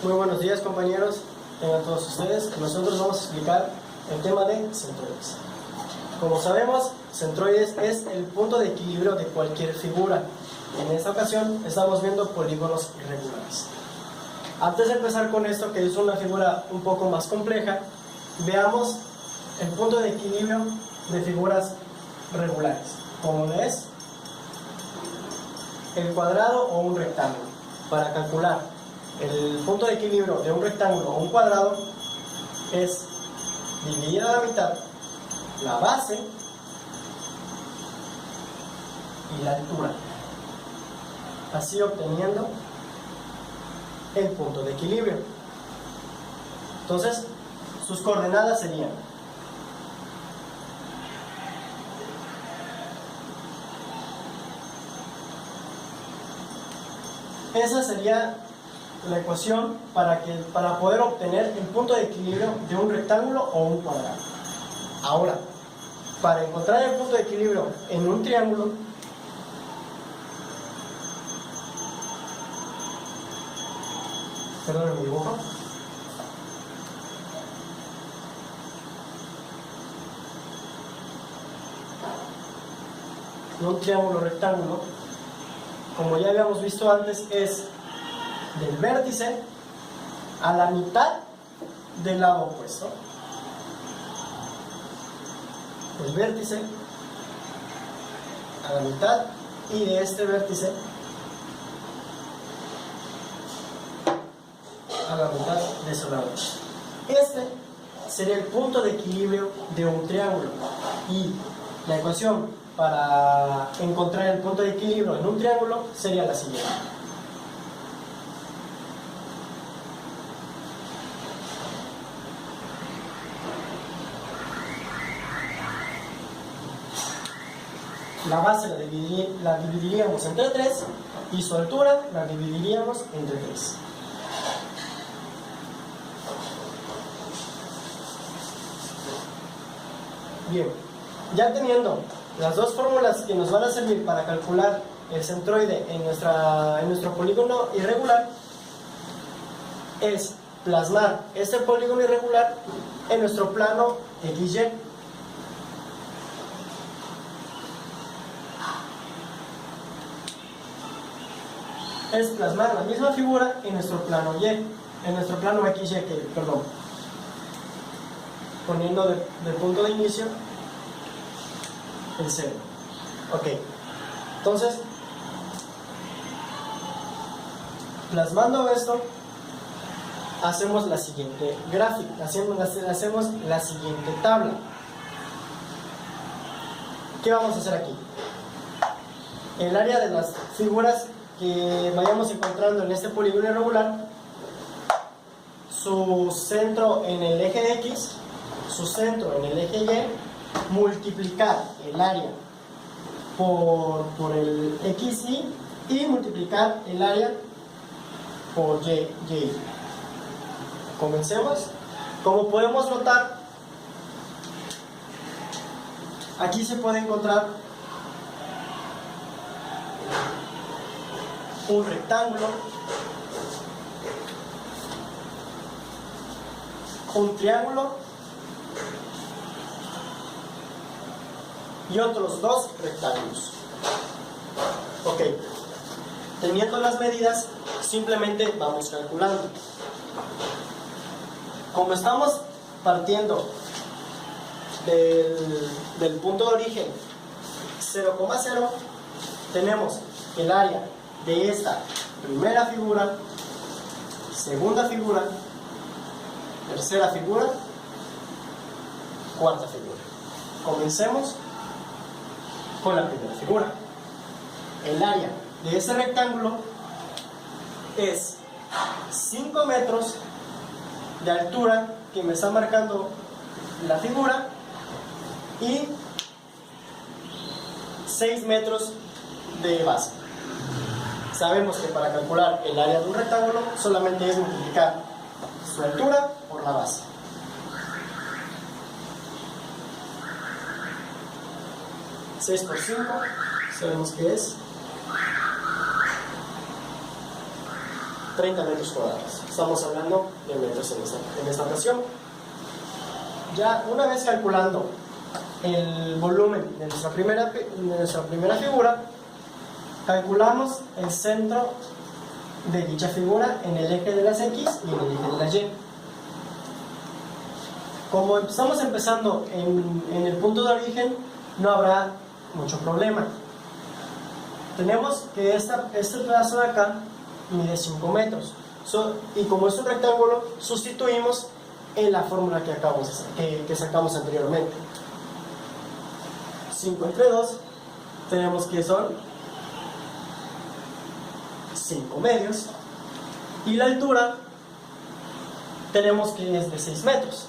Muy buenos días, compañeros, tengan todos ustedes. Nosotros vamos a explicar el tema de centroides. Como sabemos, centroides es el punto de equilibrio de cualquier figura. En esta ocasión estamos viendo polígonos irregulares. Antes de empezar con esto, que es una figura un poco más compleja, veamos el punto de equilibrio de figuras regulares, como es el cuadrado o un rectángulo. Para calcular el punto de equilibrio de un rectángulo o un cuadrado es dividir a la mitad la base y la altura, así obteniendo el punto de equilibrio. Entonces, sus coordenadas serían esa sería la ecuación para poder obtener el punto de equilibrio de un rectángulo o un cuadrado. Ahora, para encontrar el punto de equilibrio en un triángulo, perdón, mi dibujo. En un triángulo rectángulo, como ya habíamos visto antes, es del vértice a la mitad del lado opuesto. El vértice a la mitad y de este vértice a la mitad de ese lado. Este sería el punto de equilibrio de un triángulo, y la ecuación para encontrar el punto de equilibrio en un triángulo sería la siguiente. La base la dividiríamos entre 3 y su altura la dividiríamos entre 3. Bien, ya teniendo las dos fórmulas que nos van a servir para calcular el centroide en nuestro polígono irregular, es plasmar este polígono irregular en nuestro plano XY. Es plasmar la misma figura en nuestro plano Y, en nuestro plano XY, poniendo de punto de inicio el 0. Ok, entonces, plasmando esto, hacemos la siguiente gráfica, hacemos la siguiente tabla. ¿Qué vamos a hacer aquí? El área de las figuras que vayamos encontrando en este polígono irregular, su centro en el eje X, su centro en el eje Y, multiplicar el área por el XY y multiplicar el área por Y. Comencemos. Como podemos notar, aquí se puede encontrar un rectángulo, un triángulo y otros dos rectángulos. Ok, teniendo las medidas, simplemente vamos calculando. Como estamos partiendo del punto de origen 0,0, tenemos el área de esta primera figura, segunda figura, tercera figura, cuarta figura. Comencemos con la primera figura. El área de ese rectángulo es 5 metros de altura, que me está marcando la figura, y 6 metros de base. Sabemos que para calcular el área de un rectángulo solamente es multiplicar su altura por la base. ¿6 por 5? Sabemos que es 30 metros cuadrados. Estamos hablando de metros en esta ocasión. Ya una vez calculando el volumen de nuestra primera figura, calculamos el centro de dicha figura en el eje de las X y en el eje de la Y. Como estamos empezando en el punto de origen, no habrá mucho problema. Tenemos que este pedazo de acá mide 5 metros. Y como es un rectángulo, sustituimos en la fórmula que sacamos anteriormente. 5 entre 2, tenemos que son 5 medios. Y la altura, tenemos que es de 6 metros.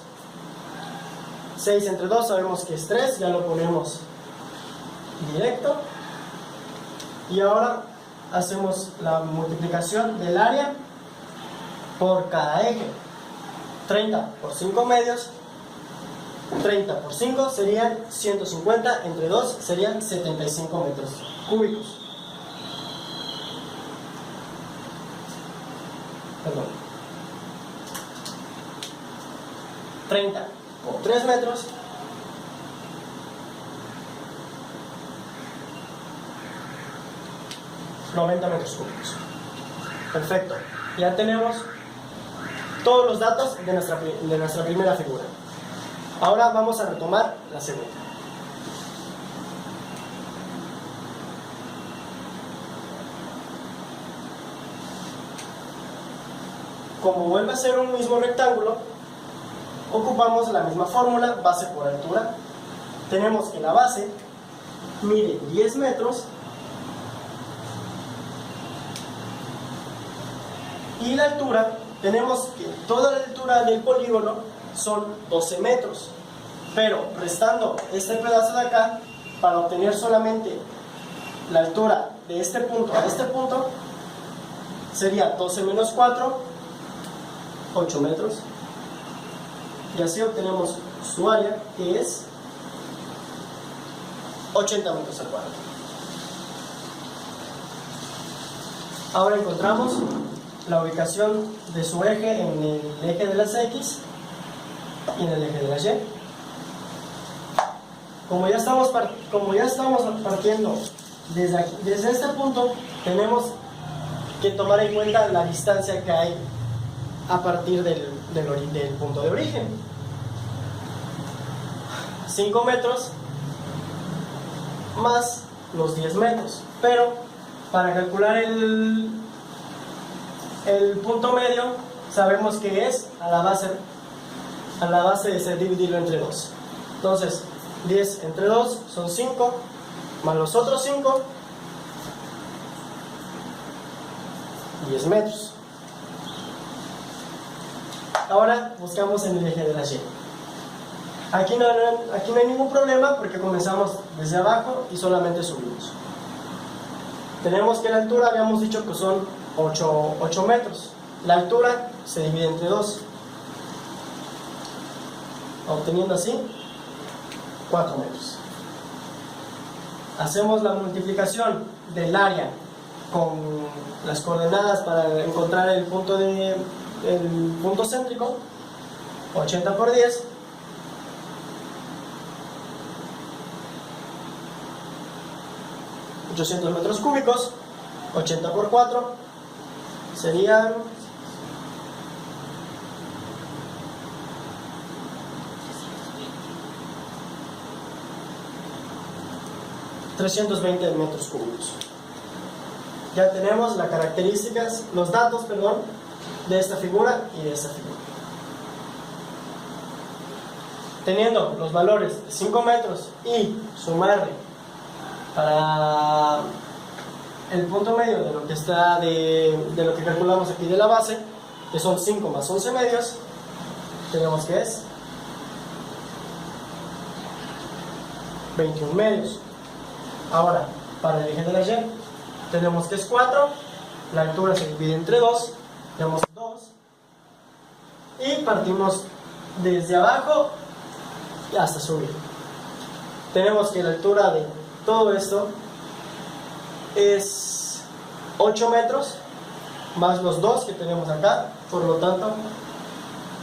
6 entre 2 sabemos que es 3, ya lo ponemos directo. Y ahora hacemos la multiplicación del área por cada eje. 30 por 5 medios, 30 por 5 serían 150, entre 2 serían 75 metros cúbicos. Perdón. 30 por 3 metros, $90 metros cúbicos. Perfecto. Ya tenemos todos los datos de nuestra primera figura. Ahora vamos a retomar la segunda. Como vuelve a ser un mismo rectángulo, ocupamos la misma fórmula, base por altura. Tenemos que la base mide 10 metros y la altura, tenemos que toda la altura del polígono son 12 metros, pero restando este pedazo de acá, para obtener solamente la altura de este punto a este punto, sería 12 menos 4, 8 metros, y así obtenemos su área, que es 80 metros al cuadrado. Ahora encontramos la ubicación de su eje en el eje de las X y en el eje de la Y. Como ya estamos partiendo desde este punto, tenemos que tomar en cuenta la distancia que hay a partir del punto de origen. 5 metros más los 10 metros, pero para calcular el punto medio sabemos que es a la base de ser dividirlo entre 2. Entonces 10 entre 2 son 5, más los otros 5, 10 metros. Ahora buscamos en el eje de la Y. Aquí no hay ningún problema porque comenzamos desde abajo y solamente subimos. Tenemos que la altura, habíamos dicho que son 8 metros. La altura se divide entre 2, obteniendo así 4 metros. Hacemos la multiplicación del área con las coordenadas para encontrar el punto céntrico. 80 por 10 800 metros cúbicos. 80 por 4 serían 320 metros cúbicos. Ya tenemos las características, los datos, perdón, de esta figura y de esta figura. Teniendo los valores de 5 metros y sumarle para el punto medio de lo que está de lo que calculamos aquí de la base, que son 5 más 11 medios, tenemos que es 21 medios. Ahora, para el eje de la Y, tenemos que es 4, la altura se divide entre 2, tenemos 2, y partimos desde abajo hasta subir. Tenemos que la altura de todo esto es 8 metros más los 2 que tenemos acá. Por lo tanto,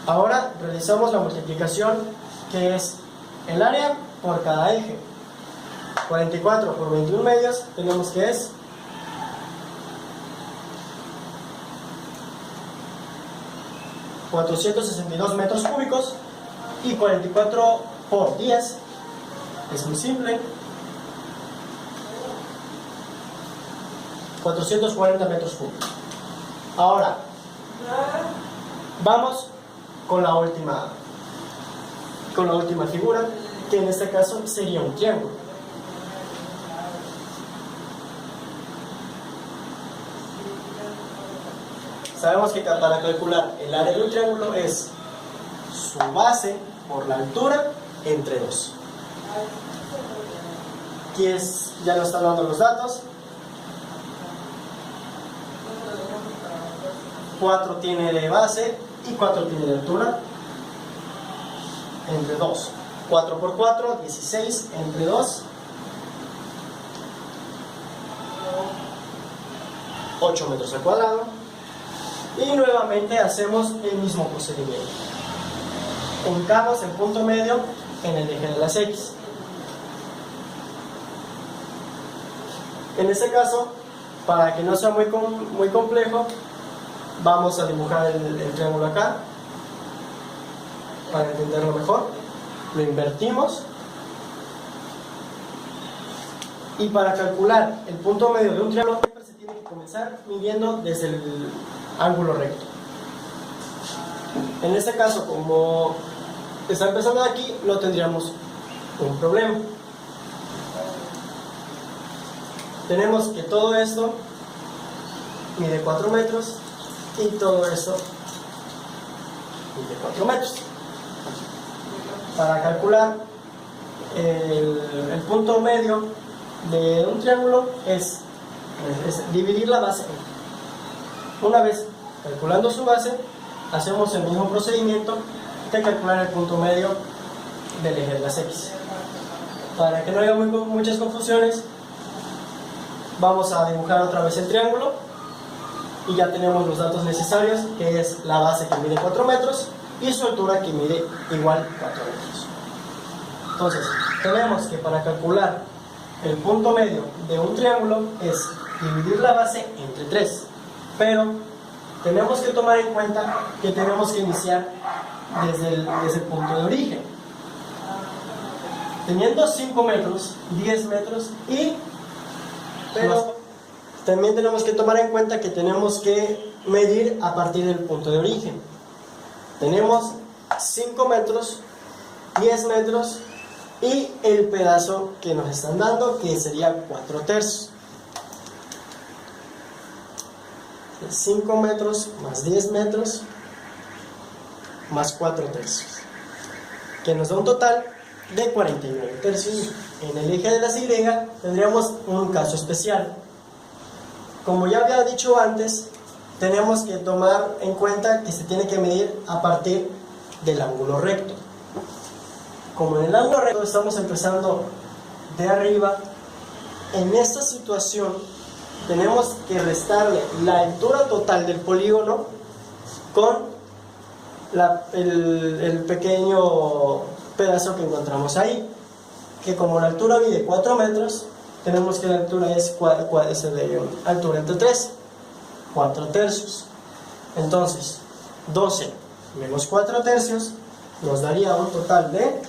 ahora realizamos la multiplicación, que es el área por cada eje. 44 por 21 medios, tenemos que es 462 metros cúbicos, y 44 por 10 es muy simple, 440 metros cúbicos. Ahora vamos con la última figura, que en este caso sería un triángulo. Sabemos que para calcular el área de un triángulo es su base por la altura entre 2. Aquí ya nos están dando los datos. 4 tiene de base y 4 tiene de altura entre 2. 4 por 4, 16 entre 2, 8 metros al cuadrado. Y nuevamente hacemos el mismo procedimiento. Ubicamos el punto medio en el eje de las X. En este caso, para que no sea muy complejo, vamos a dibujar el triángulo acá, para entenderlo mejor. Lo invertimos, y para calcular el punto medio de un triángulo siempre se tiene que comenzar midiendo desde el ángulo recto. En este caso, como está empezando de aquí, no tendríamos un problema. Tenemos que todo esto mide 4 metros y todo esto mide 4 metros. Para calcular el punto medio de un triángulo es dividir la base. Una vez calculando su base, hacemos el mismo procedimiento de calcular el punto medio del eje de las X. Para que no haya muchas confusiones, vamos a dibujar otra vez el triángulo, y ya tenemos los datos necesarios, que es la base, que mide 4 metros, y su altura, que mide igual 4 metros. Entonces, tenemos que para calcular el punto medio de un triángulo es dividir la base entre 3, pero tenemos que tomar en cuenta que tenemos que iniciar desde el punto de origen, teniendo 5 metros, 10 metros, pero también tenemos que tomar en cuenta que tenemos que medir a partir del punto de origen. Tenemos 5 metros, 10 metros y el pedazo que nos están dando, que sería 4 tercios. 5 metros más 10 metros más 4 tercios, que nos da un total de 49 tercios. En el eje de las Y tendríamos un caso especial. Como ya había dicho antes, tenemos que tomar en cuenta que se tiene que medir a partir del ángulo recto. Como en el ángulo recto estamos empezando de arriba, en esta situación tenemos que restarle la altura total del polígono con el pequeño pedazo que encontramos ahí, que como la altura mide 4 metros, tenemos que la altura es de altura entre 3, 4 tercios. Entonces 12 menos 4 tercios nos daría un total de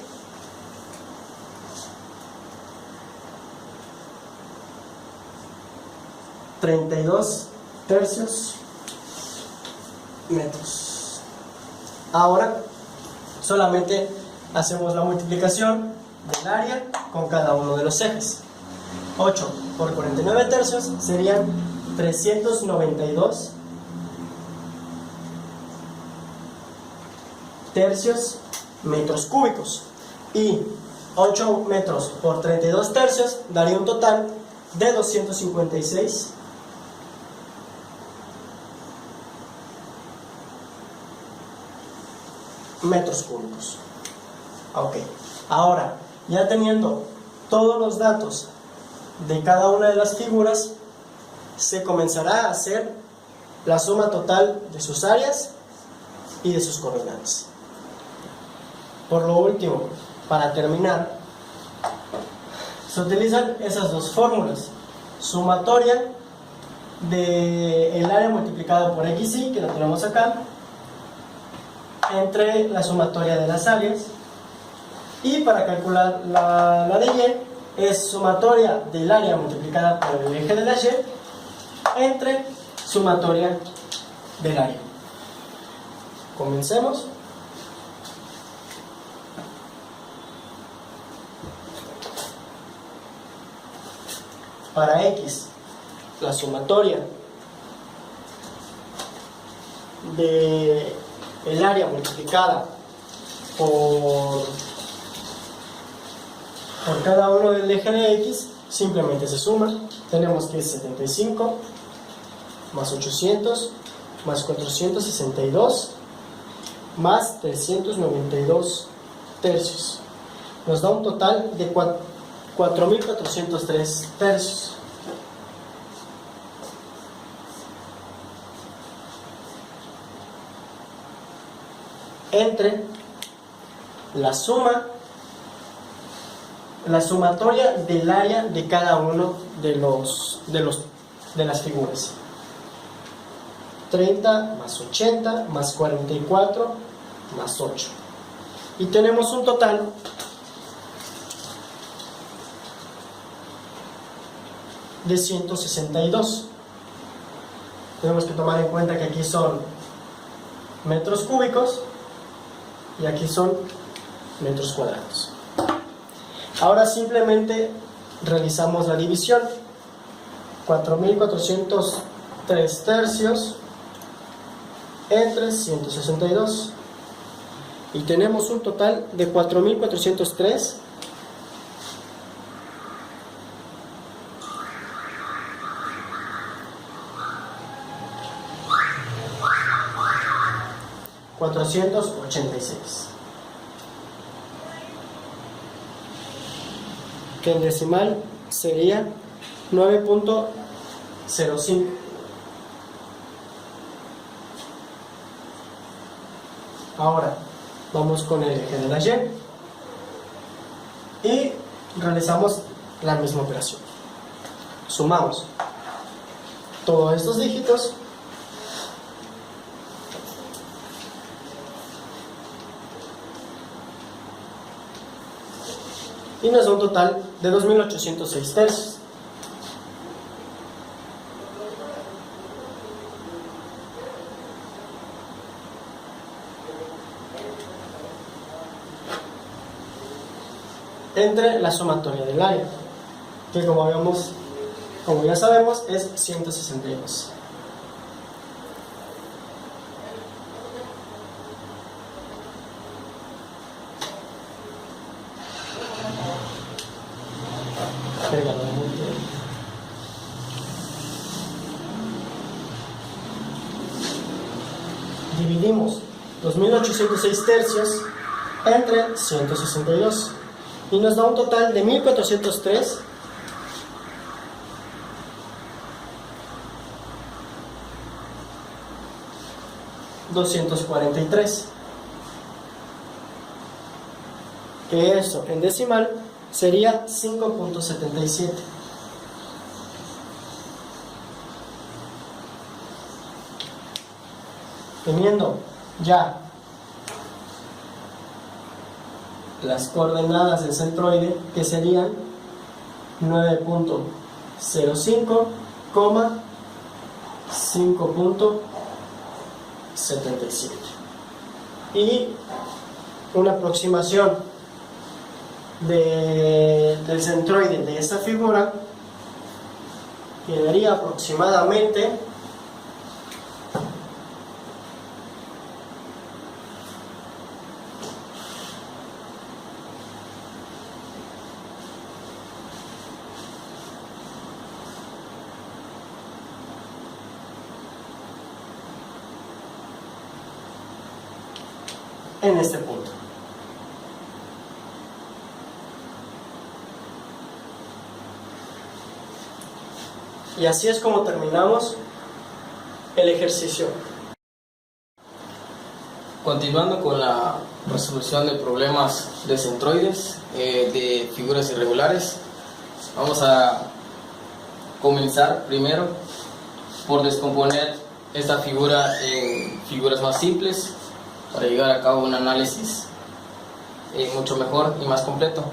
32 tercios metros. Ahora solamente hacemos la multiplicación del área con cada uno de los ejes. 8 por 49 tercios serían 392 tercios metros cúbicos, y 8 metros por 32 tercios daría un total de 256 metros cúbicos. Ok, ahora ya teniendo todos los datos de cada una de las figuras, se comenzará a hacer la suma total de sus áreas y de sus coordenadas. Por lo último, para terminar, se utilizan esas dos fórmulas: sumatoria del área multiplicado por xy, que lo tenemos acá, entre la sumatoria de las áreas, y para calcular la de y es sumatoria del área multiplicada por el eje de la y entre sumatoria del área. Comencemos. Para x, la sumatoria de el área multiplicada por cada uno del eje de x simplemente se suma. Tenemos que es 75 más 800 más 462 más 392 tercios. Nos da un total de 4.403 tercios. Entre la sumatoria del área de cada uno de las figuras. 30 más 80 más 44 más 8. Y tenemos un total de 162. Tenemos que tomar en cuenta que aquí son metros cúbicos y aquí son metros cuadrados. Ahora simplemente realizamos la división. 4.403 tercios entre 162 y tenemos un total de 4.403 486, que en decimal sería 9.05. Ahora vamos con el eje de la y y realizamos la misma operación. Sumamos todos estos dígitos y nos da un total de 2.806 tercios. Entre la sumatoria del área, que como ya sabemos, es 162. Dividimos 2.806 tercios entre 162 y nos da un total de 1.403 243, que eso en decimal sería 5.77. Teniendo ya las coordenadas del centroide, que serían 9.05, 5.77 y una aproximación del centroide de esta figura quedaría aproximadamente en este punto. Y así es como terminamos el ejercicio. Continuando con la resolución de problemas de centroides, de figuras irregulares, vamos a comenzar primero por descomponer esta figura en figuras más simples para llevar a cabo un análisis mucho mejor y más completo.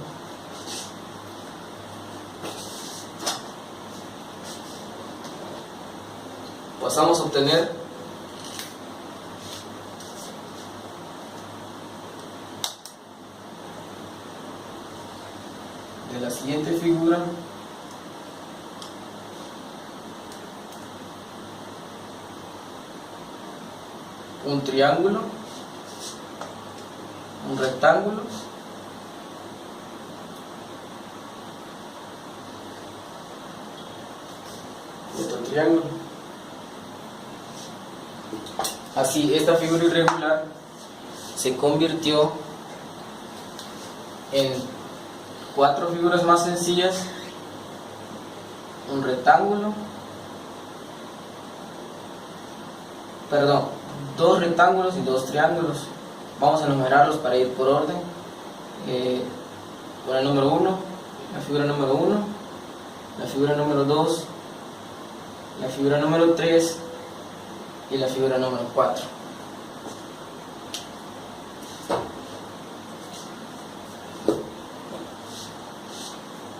Pasamos a obtener de la siguiente figura un triángulo, un rectángulo y otro triángulo. Así, esta figura irregular se convirtió en 4 figuras más sencillas, un rectángulo, perdón, 2 rectángulos y 2 triángulos. Vamos a enumerarlos para ir por orden. Con el número 1, la figura número 1, la figura número 2, la figura número 3 y la figura número 4.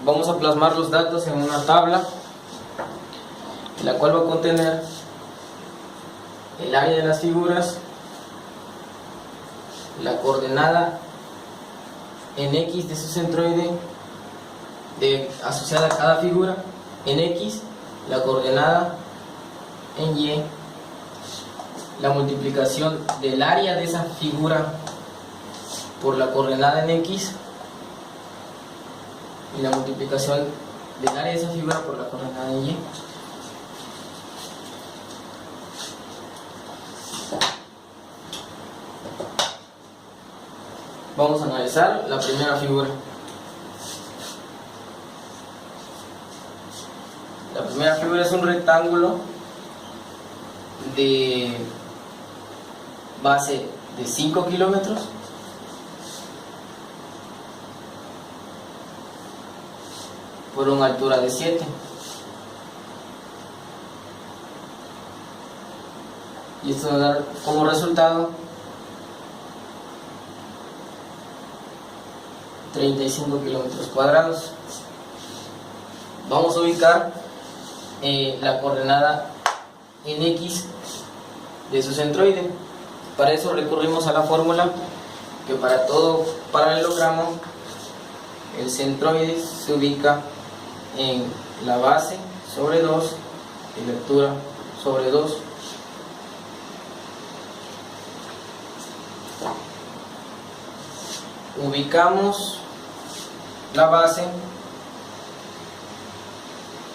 Vamos a plasmar los datos en una tabla, la cual va a contener el área de las figuras, la coordenada en X de su centroide asociada a cada figura, en X, la coordenada en Y, la multiplicación del área de esa figura por la coordenada en X, y la multiplicación del área de esa figura por la coordenada en Y. Vamos a analizar la primera figura. La primera figura es un rectángulo de base de 5 kilómetros por una altura de 7. Y esto va a dar como resultado 35 kilómetros cuadrados. Vamos a ubicar la coordenada en X de su centroide. Para eso recurrimos a la fórmula que para todo paralelogramo el centroide se ubica en la base sobre 2 y la altura sobre 2. Ubicamos la base,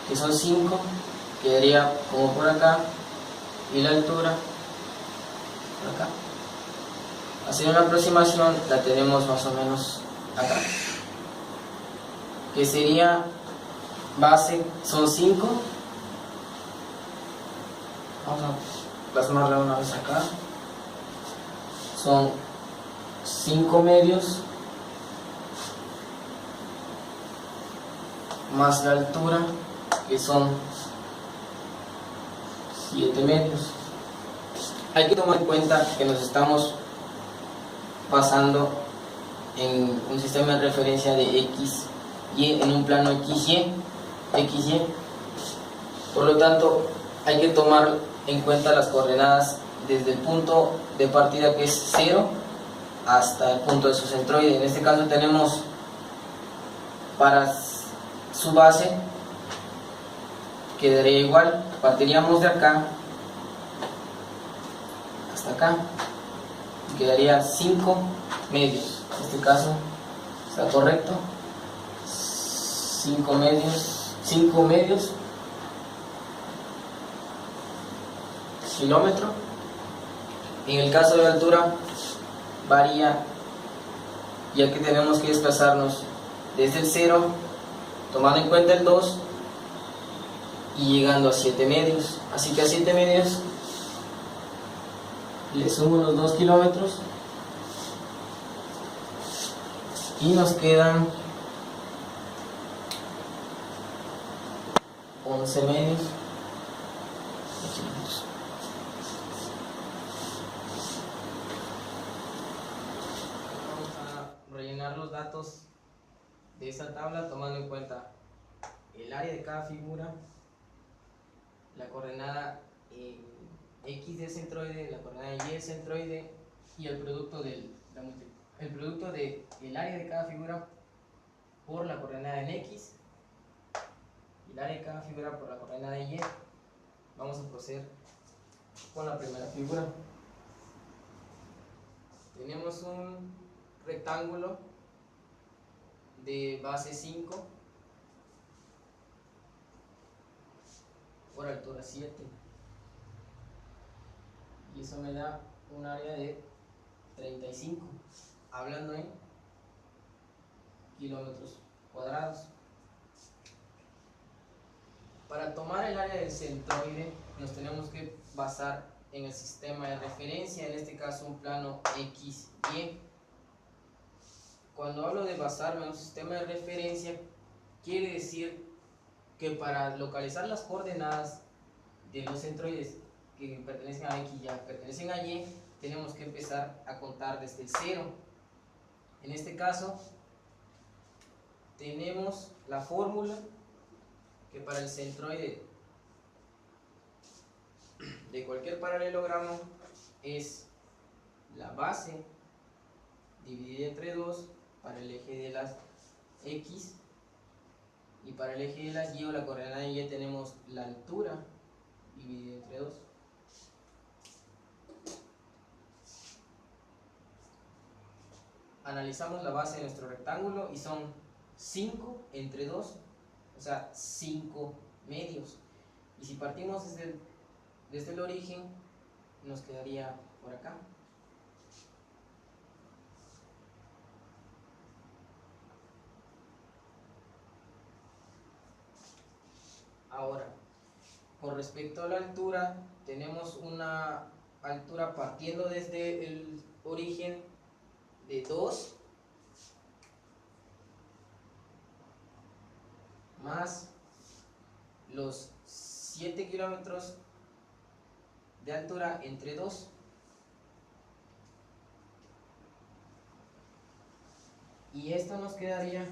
que son 5, quedaría como por acá, y la altura por acá. Haciendo una aproximación la tenemos más o menos acá, que sería base, son 5. Vamos a plasmarla una vez acá. Son 5 medios más la altura, que son 7 medios. Hay que tomar en cuenta que nos estamos basando en un sistema de referencia de X, Y, en un plano XY. Por lo tanto, hay que tomar en cuenta las coordenadas desde el punto de partida, que es 0, hasta el punto de su centroide. En este caso tenemos para su base, quedaría igual, partiríamos de acá hasta acá y quedaría 5 medios. En este caso está correcto, 5 medios kilómetro. En el caso de la altura varía, ya que tenemos que desplazarnos desde el 0, tomando en cuenta el 2 y llegando a 7 medios. Así que a 7 medios le sumo los 2 kilómetros y nos quedan 11 medios. Vamos a rellenar los datos de esa tabla tomando en cuenta el área de cada figura, la coordenada X del centroide, la coordenada Y del centroide y el producto del área de cada figura por la coordenada en X y el área de cada figura por la coordenada en Y. Vamos a proceder con la primera figura. Tenemos un rectángulo de base 5 por altura 7 y eso me da un área de 35, hablando en kilómetros cuadrados. Para tomar el área del centroide nos tenemos que basar en el sistema de referencia, en este caso un plano XY. Cuando hablo de basarme en un sistema de referencia, quiere decir que para localizar las coordenadas de los centroides que pertenecen a X y ya pertenecen a Y, tenemos que empezar a contar desde el 0. En este caso, tenemos la fórmula que para el centroide de cualquier paralelogramo es la base dividida entre 2 para el eje de las X, y para el eje de las Y o la coordenada de Y tenemos la altura dividida entre 2. Analizamos la base de nuestro rectángulo y son 5 entre 2, o sea 5 medios. Y si partimos desde el origen, nos quedaría por acá. Ahora, con respecto a la altura, tenemos una altura partiendo desde el origen de 2 más los 7 kilómetros de altura entre 2. Y esto nos quedaría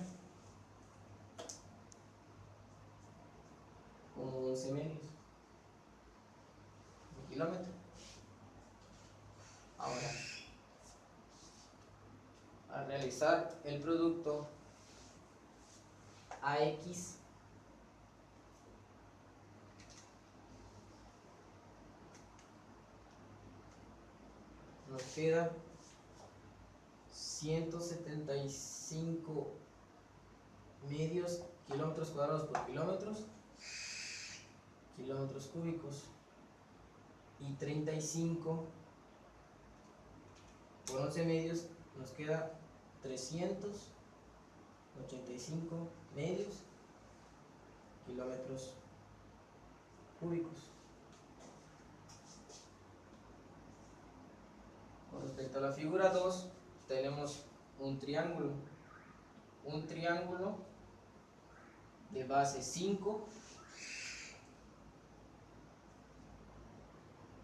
como 11 medios de kilómetro. Ahora, al realizar el producto AX nos queda 175 medios kilómetros cuadrados por kilómetros cúbicos, y 35 por 11 medios nos queda 385 medios kilómetros cúbicos. Con respecto a la figura 2, tenemos un triángulo de base 5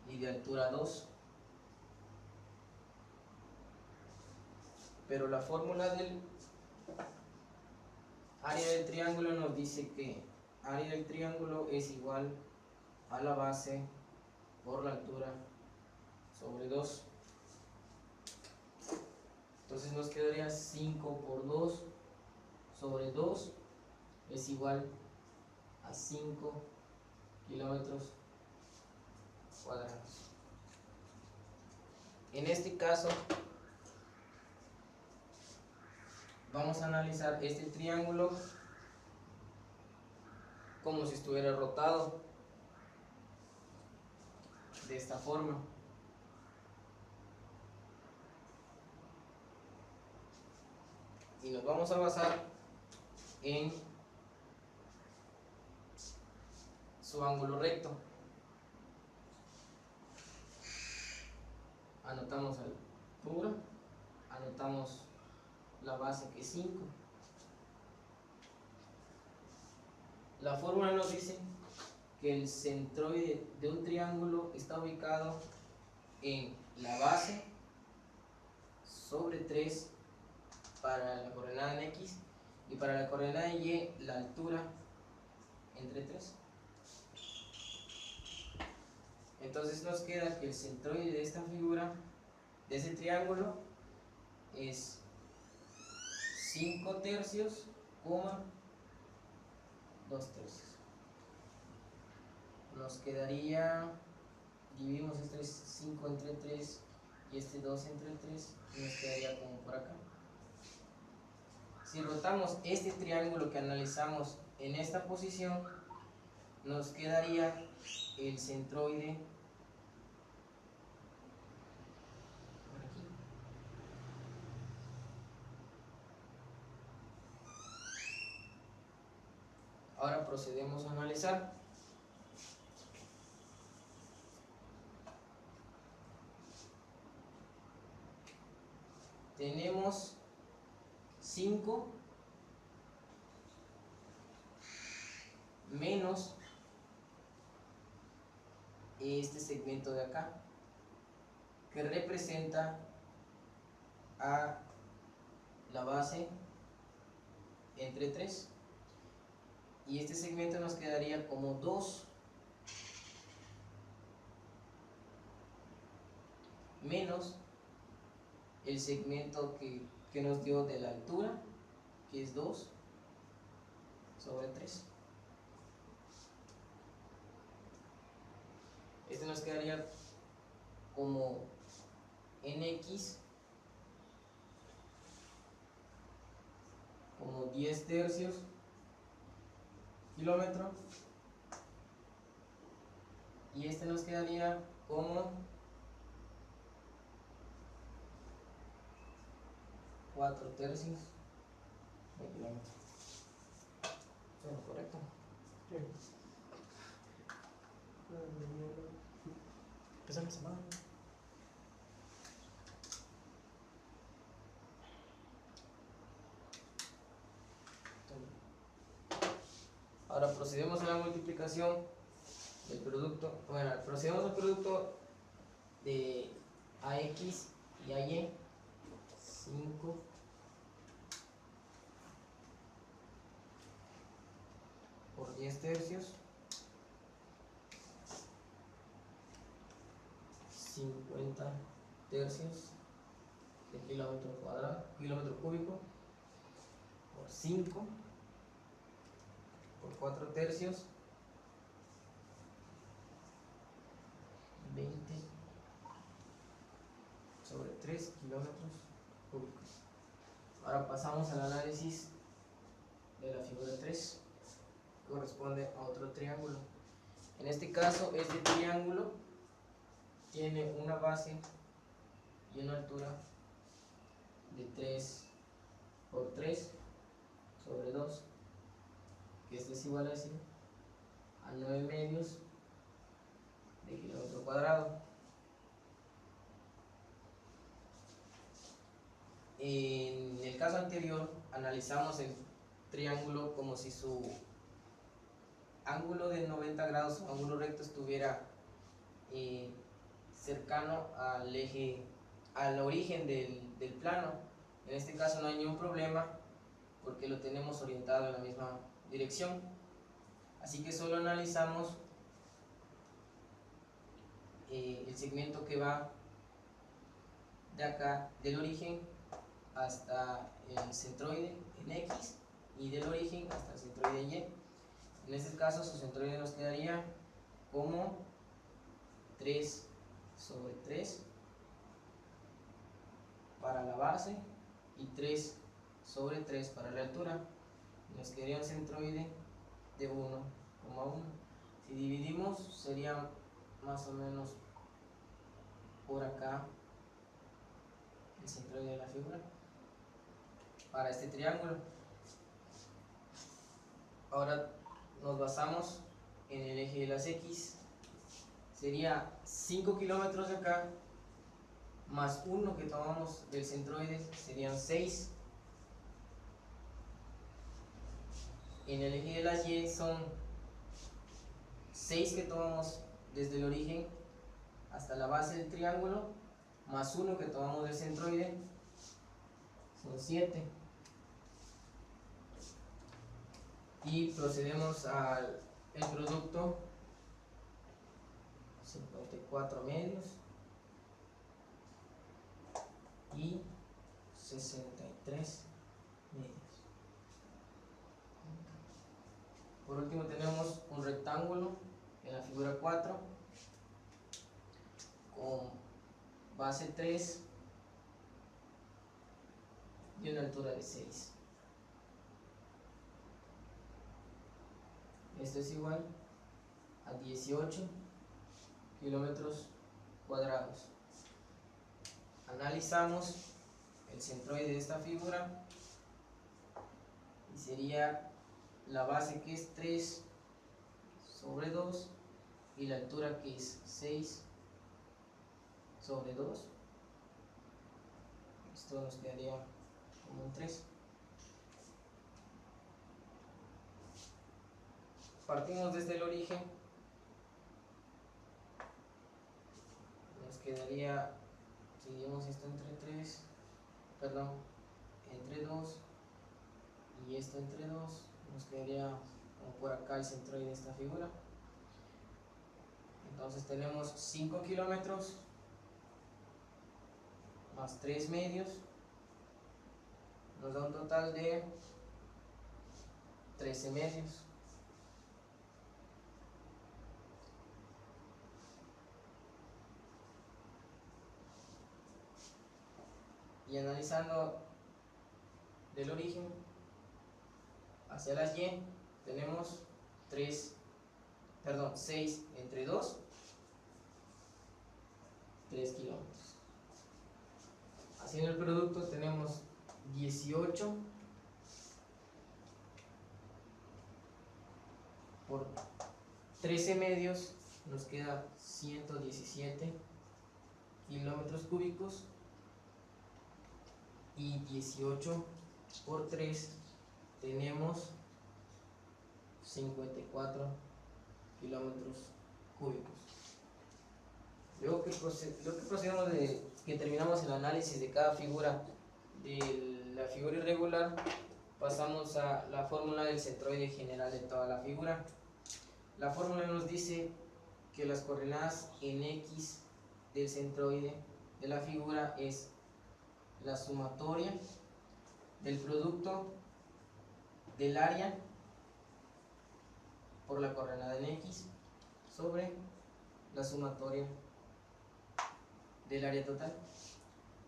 y de altura 2, pero la fórmula del área del triángulo nos dice que área del triángulo es igual a la base por la altura sobre 2. Entonces nos quedaría 5 por 2 sobre 2 es igual a 5 kilómetros cuadrados. En este caso, vamos a analizar este triángulo como si estuviera rotado de esta forma. Y nos vamos a basar en su ángulo recto. Anotamos la altura, anotamos la base que es 5. La fórmula nos dice que el centroide de un triángulo está ubicado en la base sobre 3 para la coordenada en X y para la coordenada en Y la altura entre 3. Entonces nos queda que el centroide de esta figura, de ese triángulo, es 5 tercios, 2 tercios. Nos quedaría, dividimos este 5 entre 3 y este 2 entre 3 y nos quedaría como por acá. Si rotamos este triángulo que analizamos en esta posición, nos quedaría el centroide por aquí. Ahora procedemos a analizar. Tenemos 5 menos este segmento de acá, que representa a la base entre 3, y este segmento nos quedaría como 2 menos el segmento que nos dio de la altura, que es 2 sobre 3. Este nos quedaría como nx como 10 tercios kilómetro, y este nos quedaría como 4 tercios de kilómetro. ¿Es lo correcto? Sí. Empezar la semana. Ahora procedemos a la multiplicación del producto. Bueno, procedemos al producto de AX y AY. 5 por 10 tercios, 50 tercios de kilómetro cuadrado, kilómetro cúbico, por 5 por 4 tercios, 20 sobre 3 kilómetros cúbicos. Ahora pasamos al análisis de la figura 3, que corresponde a otro triángulo. En este caso, este triángulo tiene una base y una altura de 3 por 3 sobre 2, que esto es igual a 9 medios de kilómetro cuadrado. En el caso anterior analizamos el triángulo como si su ángulo de 90 grados o ángulo recto estuviera cercano al eje, al origen del plano. En este caso no hay ningún problema porque lo tenemos orientado en la misma dirección, así que solo analizamos el segmento que va de acá, del origen hasta el centroide en X, y del origen hasta el centroide Y. En este caso su centroide nos quedaría como 3 sobre 3 para la base y 3 sobre 3 para la altura. Nos quedaría un centroide de 1,1. Si dividimos sería más o menos por acá el centroide de la figura para este triángulo. Ahora nos basamos en el eje de las X. Sería 5 kilómetros de acá más 1 que tomamos del centroide serían 6. En el eje de las Y son 6 que tomamos desde el origen hasta la base del triángulo, más 1 que tomamos del centroide, son 7. Y procedemos al producto, 54 medios y 63 medios. Por último tenemos un rectángulo en la figura 4 con base 3 y una altura de 6. Esto es igual a 18 kilómetros cuadrados. Analizamos el centroide de esta figura y sería la base, que es 3 sobre 2, y la altura, que es 6 sobre 2. Esto nos quedaría como un 3. Partimos desde el origen, nos quedaría, si dividimos esto entre 2 y esto entre 2, nos quedaría como por acá el centroide de esta figura. Entonces tenemos 5 kilómetros más 3 medios, nos da un total de 13 medios. Y analizando del origen hacia las Y, tenemos 6 entre 2, 3 kilómetros. Haciendo el producto tenemos 18 por 13 medios, nos queda 117 kilómetros cúbicos, y 18 por 3 tenemos 54 kilómetros cúbicos. Luego que procedemos de que terminamos el análisis de cada figura de la figura irregular, pasamos a la fórmula del centroide general de toda la figura. La fórmula nos dice que las coordenadas en X del centroide de la figura es la sumatoria del producto del área por la coordenada en X sobre la sumatoria del área total,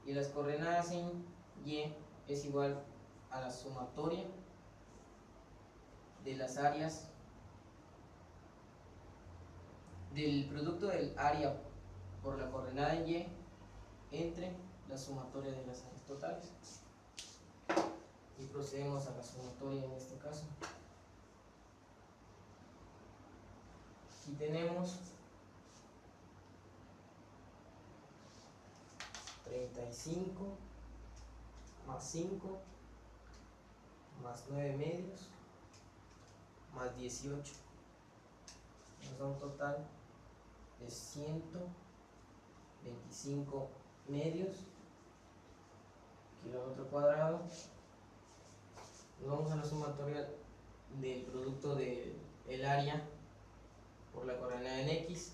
y las coordenadas en Y es igual a la sumatoria de las áreas del producto del área por la coordenada en Y entre la sumatoria de las áreas totales. Y procedemos a la sumatoria en este caso. Aquí tenemos 35 más 5 más 9 medios más 18, nos da un total de 125 medios kilómetro cuadrado. Nos vamos a la sumatoria del producto del área por la coordenada en X.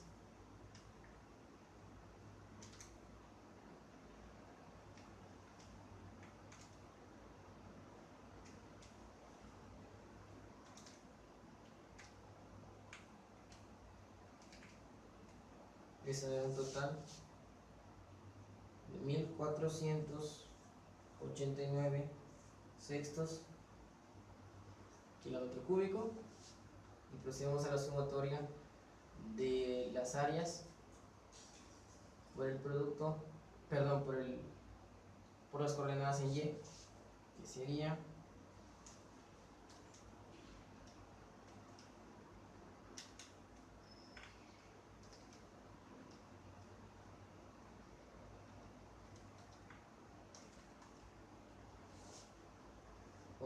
Eso da un total de 1489 sextos kilómetro cúbico. Y procedemos a la sumatoria de las áreas por el producto, por las coordenadas en Y, que sería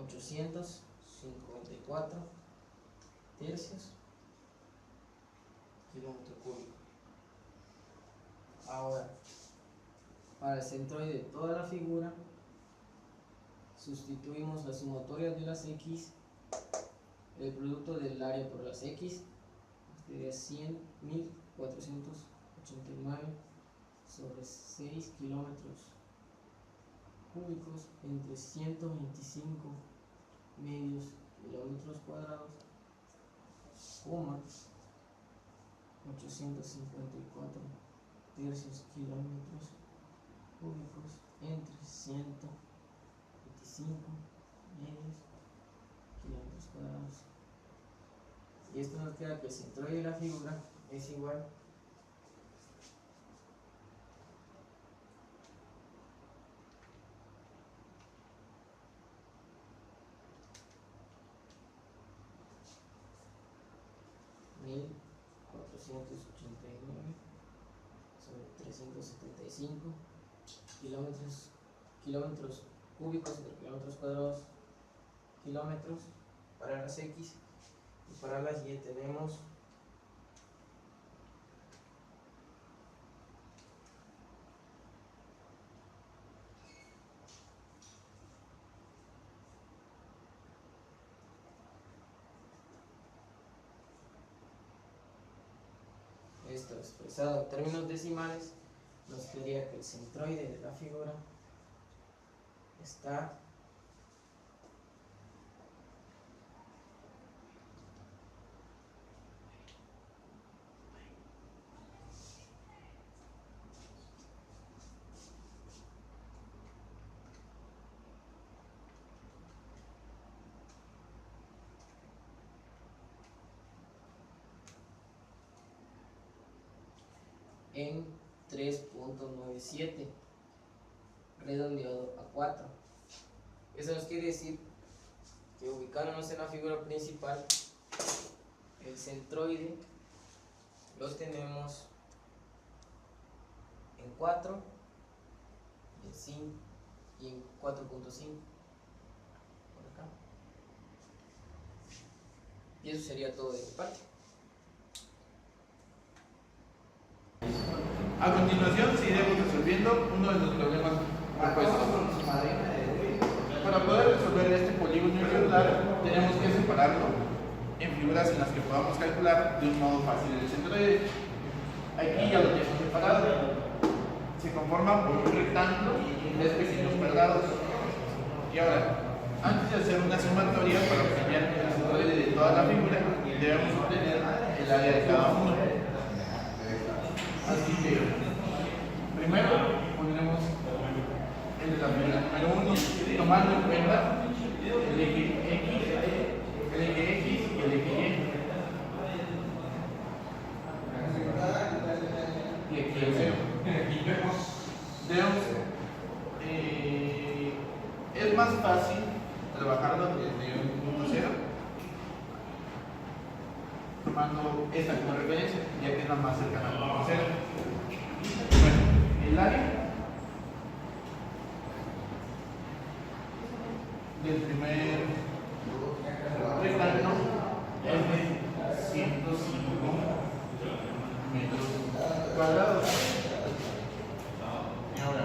854 tercios kilómetro cúbico. Ahora, para el centroide de toda la figura, sustituimos las sumatorias de las x, el producto del área por las x, sería 100.489 sobre 6 kilómetros cúbicos entre 125 medios kilómetros cuadrados, coma 854 tercios kilómetros cúbicos entre 125 medios kilómetros cuadrados. Y esto nos queda que el centroide de la figura es igual a 1489 sobre 375 kilómetros cúbicos entre kilómetros cuadrados, kilómetros para las x, y para las y tenemos esto expresado en términos decimales. Nos quedaría que el centroide de la figura está en 3.97 redondeado a 4. Eso nos quiere decir que, ubicándonos en la figura principal, el centroide lo tenemos en 4, en 5 y en 4.5 por acá. Y eso sería todo de mi parte. A continuación seguiremos resolviendo uno de los problemas propuestos. Para poder resolver este polígono irregular tenemos que separarlo en figuras en las que podamos calcular de un modo fácil el centroide. Aquí ya lo tenemos separado. Se conforma por un rectángulo y 3 pequeños cuadrados. Y ahora, antes de hacer una sumatoria para obtener el centroide de toda la figura, debemos obtener el área de cada uno. Así que primero pondremos el de la figura número 1, tomando en cuenta el eje X y el eje Y. Y aquí el 0. Es más fácil trabajarlo desde un punto 0, tomando esta como referencia, ya que es la más cercana al punto 0. Bueno, el área del primer rectángulo es de 105 metros cuadrados. Y ahora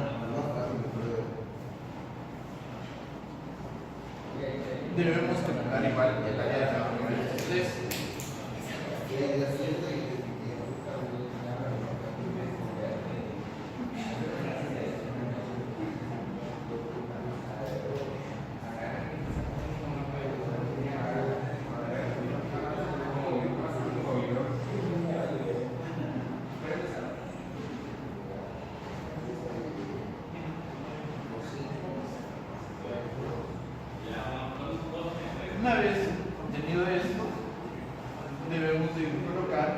debemos calcular igual el área de cada uno de estos tres. Una vez obtenido esto, debemos de colocar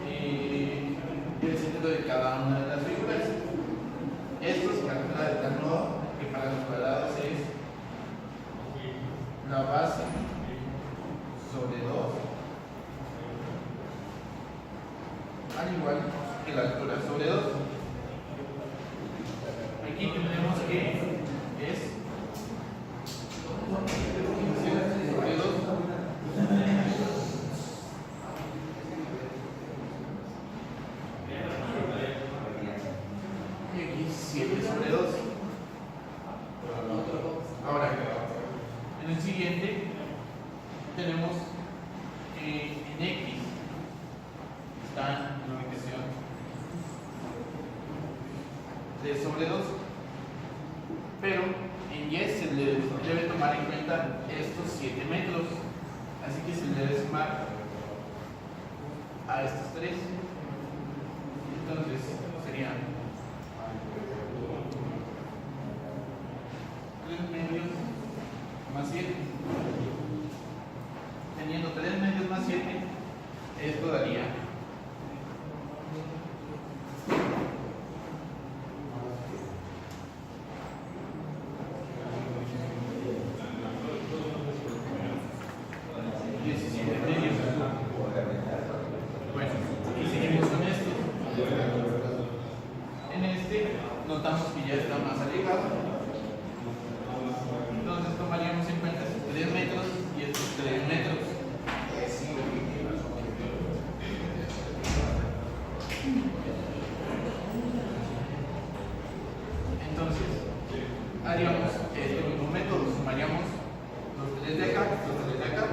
el centro de cada una de las figuras. Esto se calcula de tal modo que para los cuadrados es la base sobre 2, al igual que la altura sobre 2. Aquí tenemos que es 3/2. Pero en Y se le debe tomar en cuenta estos 7 metros. Así que se le debe sumar a estos 3. Entonces serían 3 medios más 7. Teniendo 3 medios más 7, esto daría 17 medios. Bueno, y seguimos con esto. En este notamos que ya está más alejado. Entonces tomaríamos en cuenta estos 3 metros y estos 3 metros. Entonces, haríamos este mismo método, sumaríamos los 3 de acá, los 3 de acá.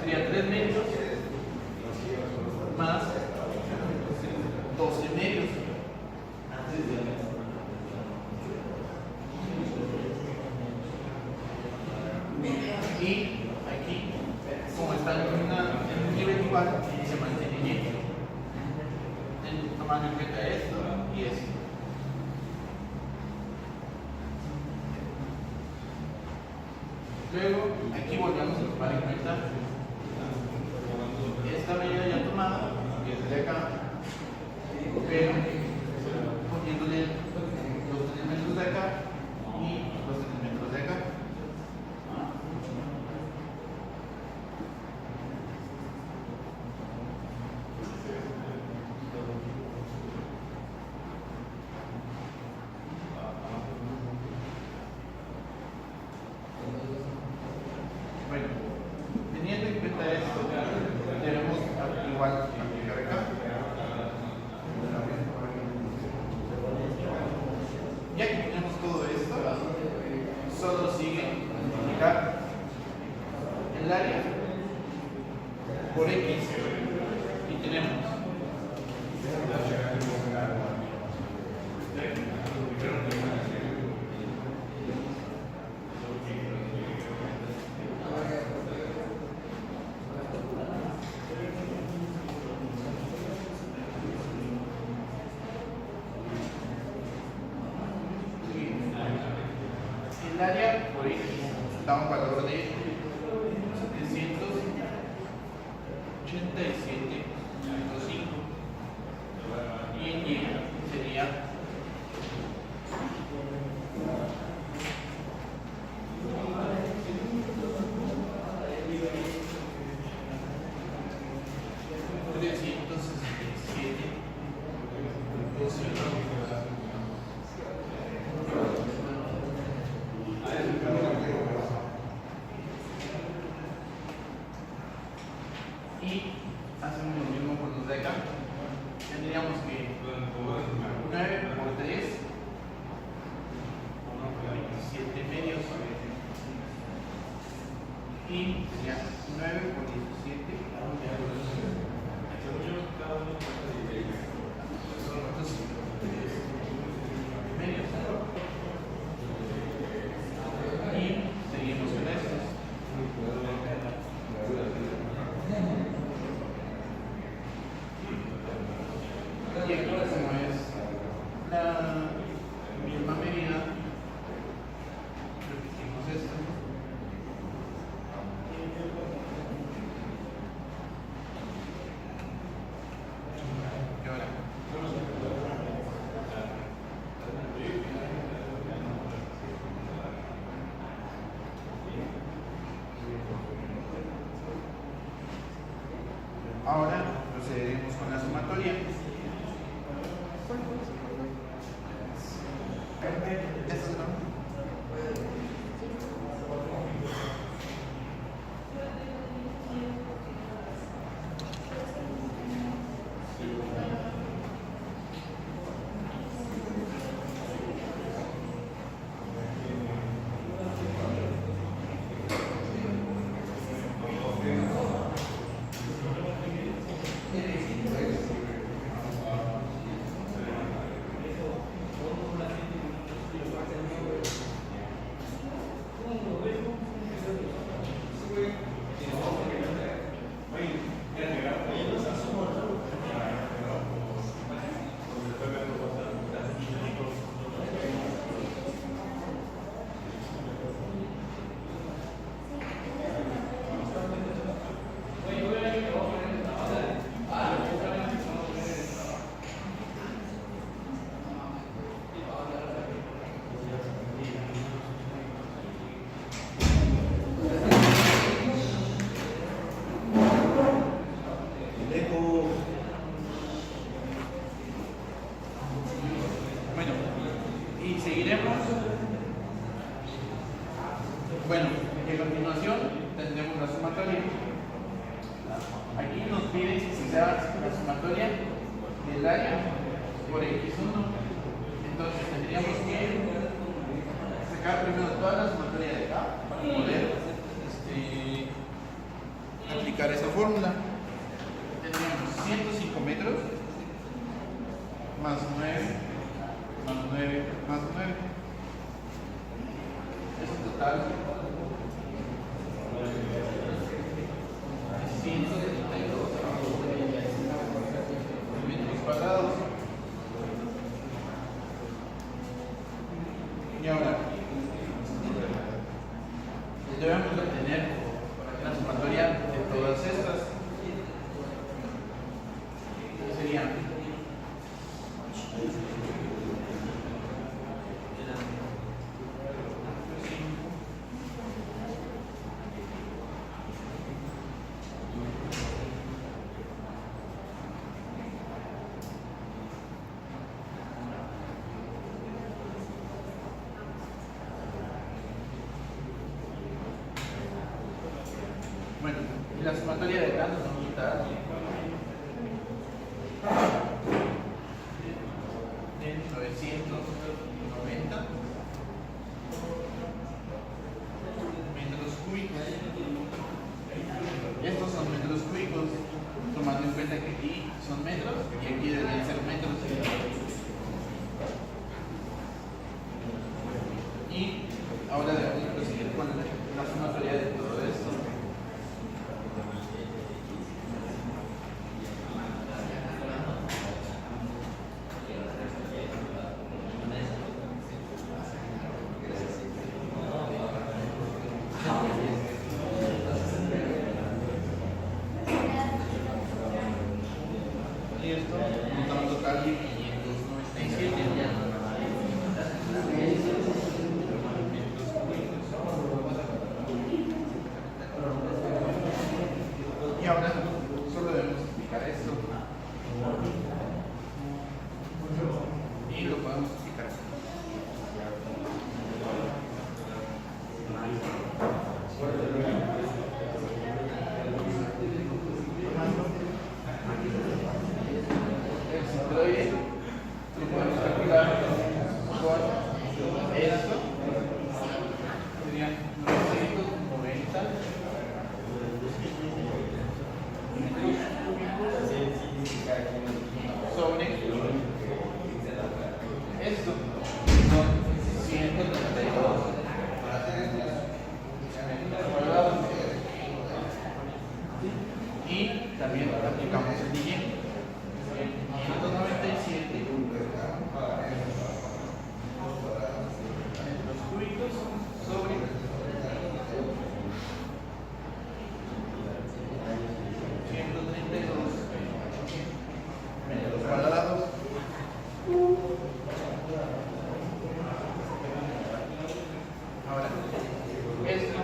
Sería 3 medios más 12 medios. Y aquí, como están en un nivel igual, se mantiene lleno. Tomando en cuenta esto y esto. Luego, aquí volvemos a tomar en cuenta esta medida ya tomada, que es de acá, pero poniéndole los 3 metros de acá y los 3 metros de acá. Bueno, teniendo en cuenta esto, debemos igual aplicar acá. Ya que tenemos todo esto, solo sigue multiplicar el área por X y tenemos el área por X da un valor de 787.5 y en Y sería 367.2. Y hacemos lo mismo con los de acá. Tendríamos que 9 por 3, 27 medios. Y sería 9 por 17. Medios. Y seguimos con estos. Y aquí, como es la misma medida, repetimos esto. Y ahora, ahora procederemos con la sumatoria. Eso no. Seguiremos. Bueno, y a continuación tendremos la sumatoria. Aquí nos pide que sea la sumatoria del área por x1. Entonces tendríamos que sacar primero toda la sumatoria de acá para poder aplicar esa fórmula. Tendríamos 105 metros más 9 más 9 más 9. Es un total 172 metros cuadrados. Y ahora debemos obtener la sumatoria de todas estas. Serían bueno, y la sumatoria de acá nos vamos a quitar de 990 metros cúbicos. Estos son metros cúbicos, tomando en cuenta que aquí son metros y aquí deberían ser metros. Y ahora debemos proseguir con la sumatoria de todo esto. Y esto nos da un total de 597 y ahora solo debemos explicar esto y lo podemos explicar. El centroide lo podemos calcular con esto. Serían 990 sobre esto. Son 132 cuadrados. Y también aplicamos el siguiente. 197 metros cúbicos sobre 132 metros cuadrados. Ahora, esto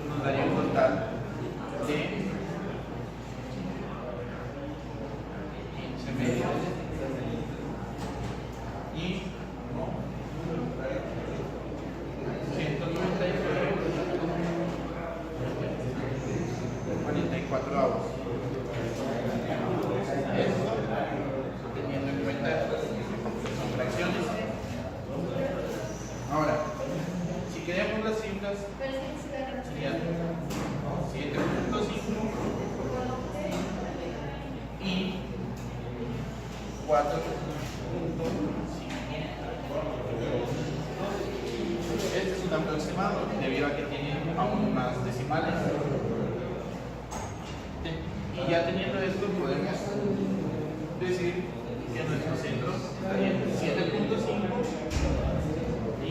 nos daría un total de 15 metros y 144 avos. Esto teniendo en cuenta que son fracciones. Ahora, si queremos las cifras, serían 7.5 y 4.5. Este es un aproximado debido a que tiene aún más decimales. Y ya teniendo esto podemos decir que nuestro centro estaría en 7.5 y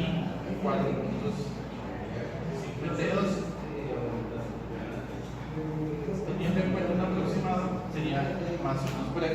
4.52. Teniendo en cuenta un aproximado sería más o menos por aquí.